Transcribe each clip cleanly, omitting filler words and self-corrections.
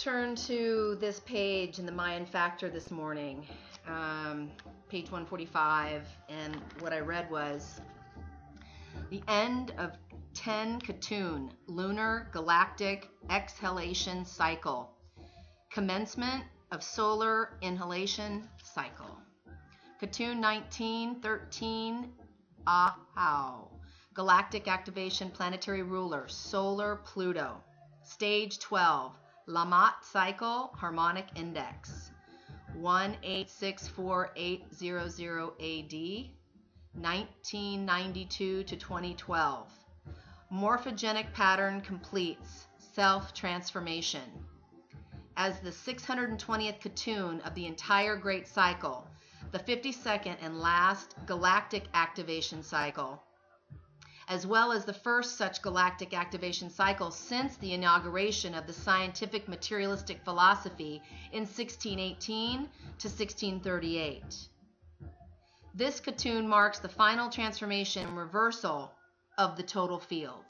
turn to this page in the Mayan Factor this morning, page 145, and what I read was the end of 10 Katun, lunar galactic exhalation cycle, commencement of solar inhalation cycle. Katun 1913, Ahau, galactic activation, planetary ruler, solar Pluto. Stage 12, Lamat cycle, harmonic index, 1864800 AD, 1992 to 2012. Morphogenic pattern completes, self-transformation. As the 620th Katun of the entire Great Cycle, the 52nd and last galactic activation cycle, as well as the first such galactic activation cycle since the inauguration of the scientific materialistic philosophy in 1618 to 1638. This Katun marks the final transformation and reversal of the total field.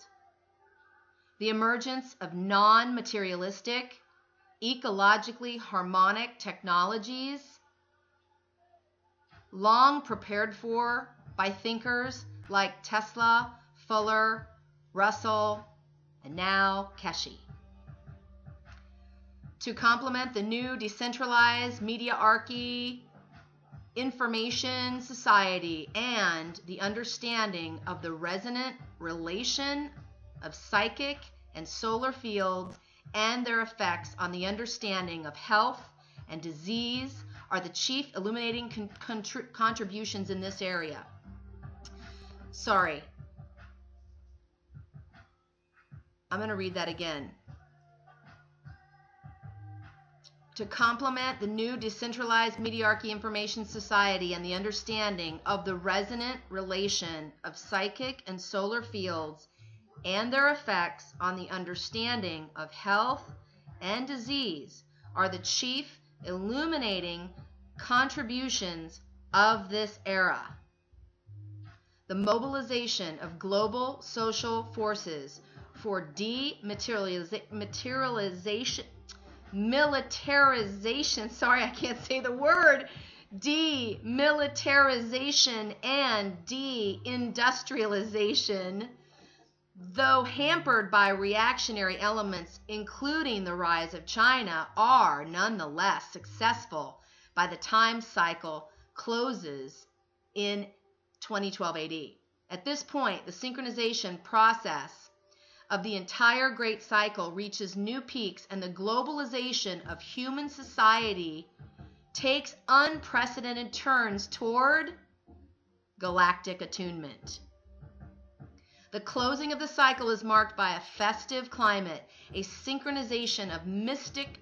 The emergence of non-materialistic, ecologically harmonic technologies, long prepared for by thinkers like Tesla, Fuller, Russell, and now Keshe. To complement the new decentralized mediarchy information society and the understanding of the resonant relation of psychic and solar fields and their effects on the understanding of health and disease are the chief illuminating contributions in this area. Sorry. I'm going to read that again. To complement the new decentralized mediarchy information society and the understanding of the resonant relation of psychic and solar fields and their effects on the understanding of health and disease are the chief illuminating contributions of this era. The mobilization of global social forces for militarization, sorry, I can't say the word, demilitarization and deindustrialization, though hampered by reactionary elements, including the rise of China, are nonetheless successful by the time cycle closes in 2012 AD. At this point, the synchronization process of the entire Great Cycle reaches new peaks, and the globalization of human society takes unprecedented turns toward galactic attunement. The closing of the cycle is marked by a festive climate, a synchronization of mythic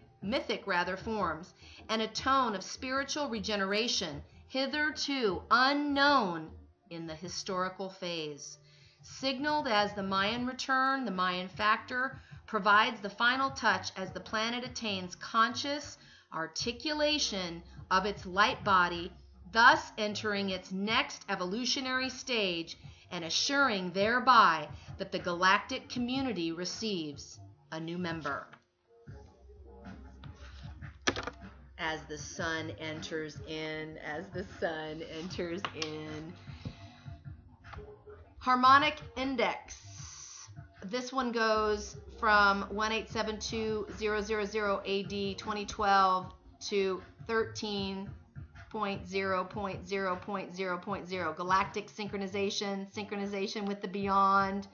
forms, and a tone of spiritual regeneration hitherto unknown in the historical phase. Signaled as the Mayan return, the Mayan factor provides the final touch as the planet attains conscious articulation of its light body, thus entering its next evolutionary stage and assuring thereby that the galactic community receives a new member. As the sun enters in, Harmonic index. This one goes from 1872000 AD 2012 to 13.0.0.0.0. Galactic synchronization with the beyond.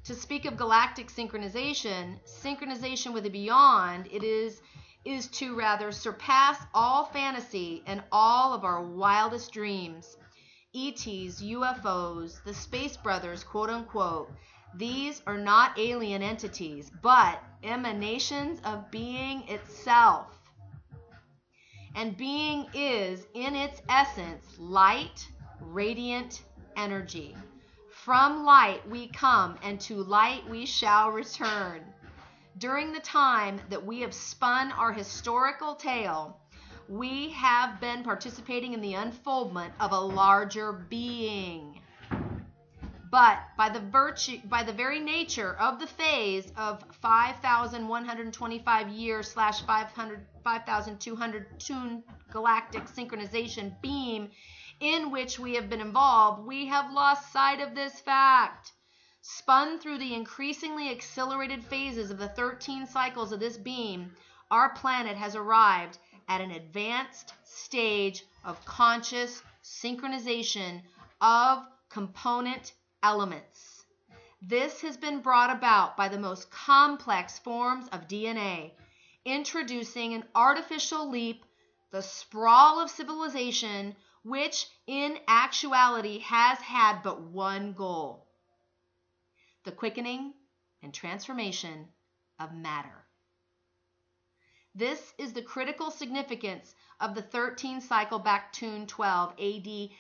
To speak of galactic synchronization with the beyond, it is to rather surpass all fantasy and all of our wildest dreams. ETs, UFOs, the Space Brothers, quote unquote, these are not alien entities, but emanations of being itself. And being is, in its essence, light, radiant energy. From light we come, and to light we shall return. During the time that we have spun our historical tale, we have been participating in the unfoldment of a larger being. But by the very nature of the phase of 5,125 years / 5,200 tune galactic synchronization beam in which we have been involved, we have lost sight of this fact. Spun through the increasingly accelerated phases of the 13 cycles of this beam, our planet has arrived at an advanced stage of conscious synchronization of component elements. This has been brought about by the most complex forms of DNA, introducing an artificial leap, the sprawl of civilization, which in actuality has had but one goal: the quickening and transformation of matter. This is the critical significance of the 13 cycle Baktun 12 AD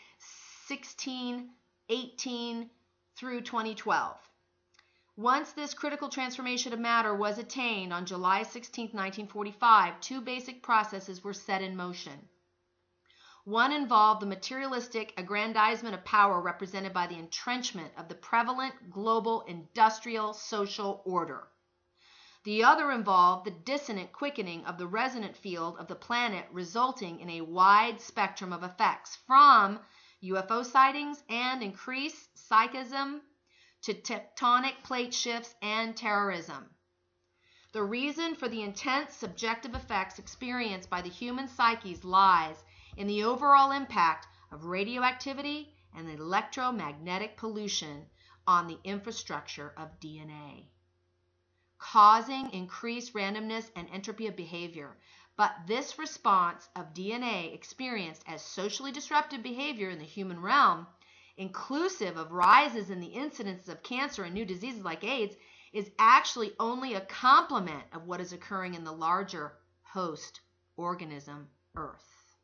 1618 through 2012. Once this critical transformation of matter was attained on July 16, 1945, two basic processes were set in motion. One involved the materialistic aggrandizement of power represented by the entrenchment of the prevalent global industrial social order. The other involved the dissonant quickening of the resonant field of the planet, resulting in a wide spectrum of effects, from UFO sightings and increased psychism to tectonic plate shifts and terrorism. The reason for the intense subjective effects experienced by the human psyches lies in the overall impact of radioactivity and electromagnetic pollution on the infrastructure of DNA, causing increased randomness and entropy of behavior. But this response of DNA experienced as socially disruptive behavior in the human realm, inclusive of rises in the incidences of cancer and new diseases like AIDS, is actually only a complement of what is occurring in the larger host organism, Earth.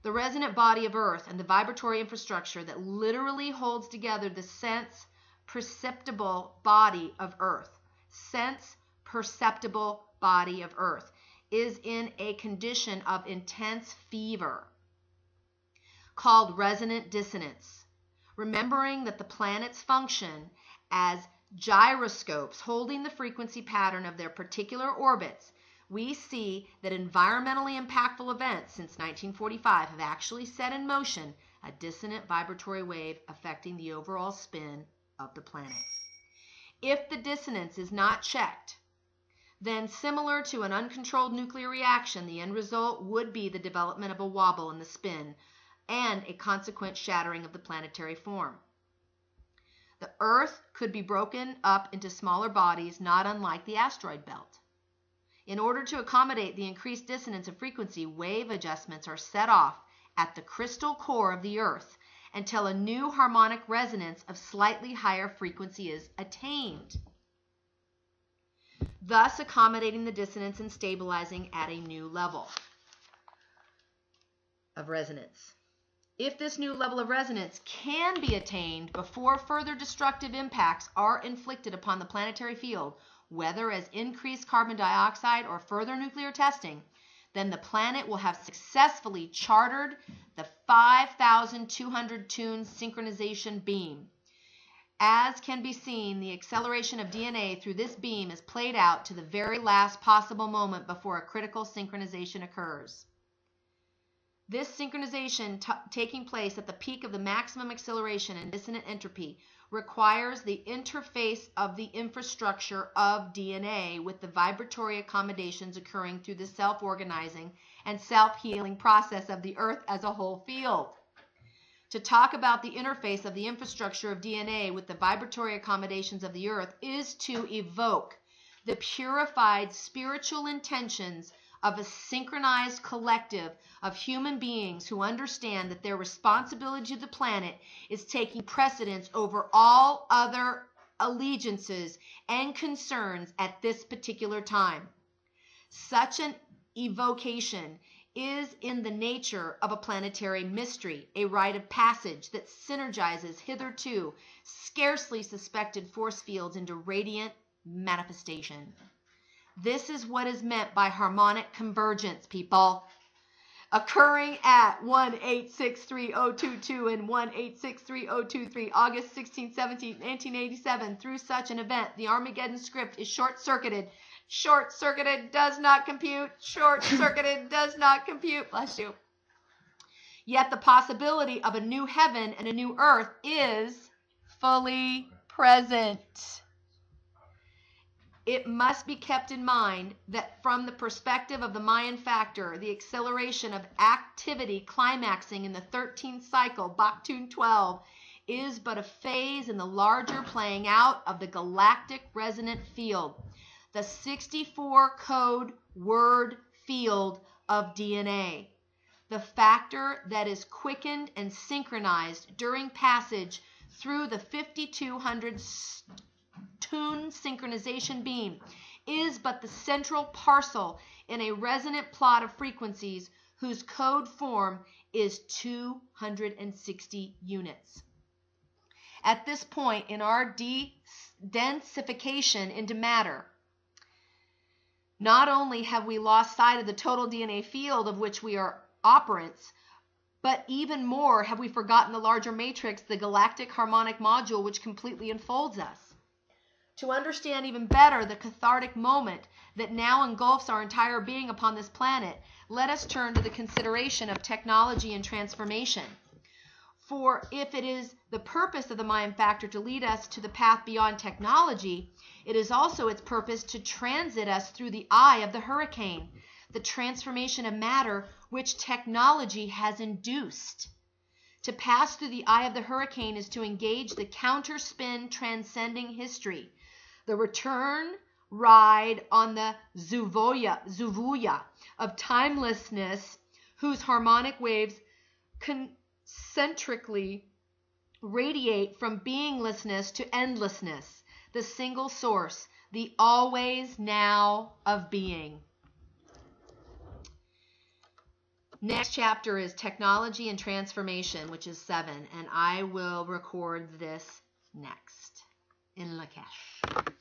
The resonant body of Earth and the vibratory infrastructure that literally holds together the sense-perceptible body of Earth, sense-perceptible body of Earth, is in a condition of intense fever called resonant dissonance. Remembering that the planets function as gyroscopes holding the frequency pattern of their particular orbits, we see that environmentally impactful events since 1945 have actually set in motion a dissonant vibratory wave affecting the overall spin of the planet. If the dissonance is not checked, then similar to an uncontrolled nuclear reaction, the end result would be the development of a wobble in the spin and a consequent shattering of the planetary form. The Earth could be broken up into smaller bodies, not unlike the asteroid belt. In order to accommodate the increased dissonance of frequency, wave adjustments are set off at the crystal core of the Earth until a new harmonic resonance of slightly higher frequency is attained, thus accommodating the dissonance and stabilizing at a new level of resonance. If this new level of resonance can be attained before further destructive impacts are inflicted upon the planetary field, whether as increased carbon dioxide or further nuclear testing, then the planet will have successfully chartered the 5,200 tune synchronization beam. As can be seen, the acceleration of DNA through this beam is played out to the very last possible moment before a critical synchronization occurs. This synchronization taking place at the peak of the maximum acceleration and dissonant entropy requires the interface of the infrastructure of DNA with the vibratory accommodations occurring through the self-organizing and self-healing process of the Earth as a whole field. To talk about the interface of the infrastructure of DNA with the vibratory accommodations of the Earth is to evoke the purified spiritual intentions of a synchronized collective of human beings who understand that their responsibility to the planet is taking precedence over all other allegiances and concerns at this particular time. Such an evocation is in the nature of a planetary mystery, a rite of passage that synergizes hitherto scarcely suspected force fields into radiant manifestation. This is what is meant by harmonic convergence, people. occurring at 1863022 and 1863023, August 16, 17, 1987, through such an event, the Armageddon script is short-circuited. Short-circuited does not compute. Short-circuited does not compute. Bless you. Yet the possibility of a new heaven and a new earth is fully present. It must be kept in mind that from the perspective of the Mayan factor, the acceleration of activity climaxing in the 13th cycle, Baktun 12, is but a phase in the larger playing out of the galactic resonant field, the 64 code word field of DNA. The factor that is quickened and synchronized during passage through the 5200 tune synchronization beam is but the central parcel in a resonant plot of frequencies whose code form is 260 units. At this point in our densification into matter, not only have we lost sight of the total DNA field of which we are operants, but even more have we forgotten the larger matrix, the galactic harmonic module, which completely enfolds us. To understand even better the cathartic moment that now engulfs our entire being upon this planet, let us turn to the consideration of technology and transformation. For if it is the purpose of the Mayan factor to lead us to the path beyond technology, it is also its purpose to transit us through the eye of the hurricane, the transformation of matter which technology has induced. To pass through the eye of the hurricane is to engage the counterspin transcending history, the return ride on the Zuvuya of timelessness, whose harmonic waves concentrically radiate from beinglessness to endlessness, the single source, the always now of being. Next chapter is Technology and Transformation, which is 7, and I will record this next in Lakesh.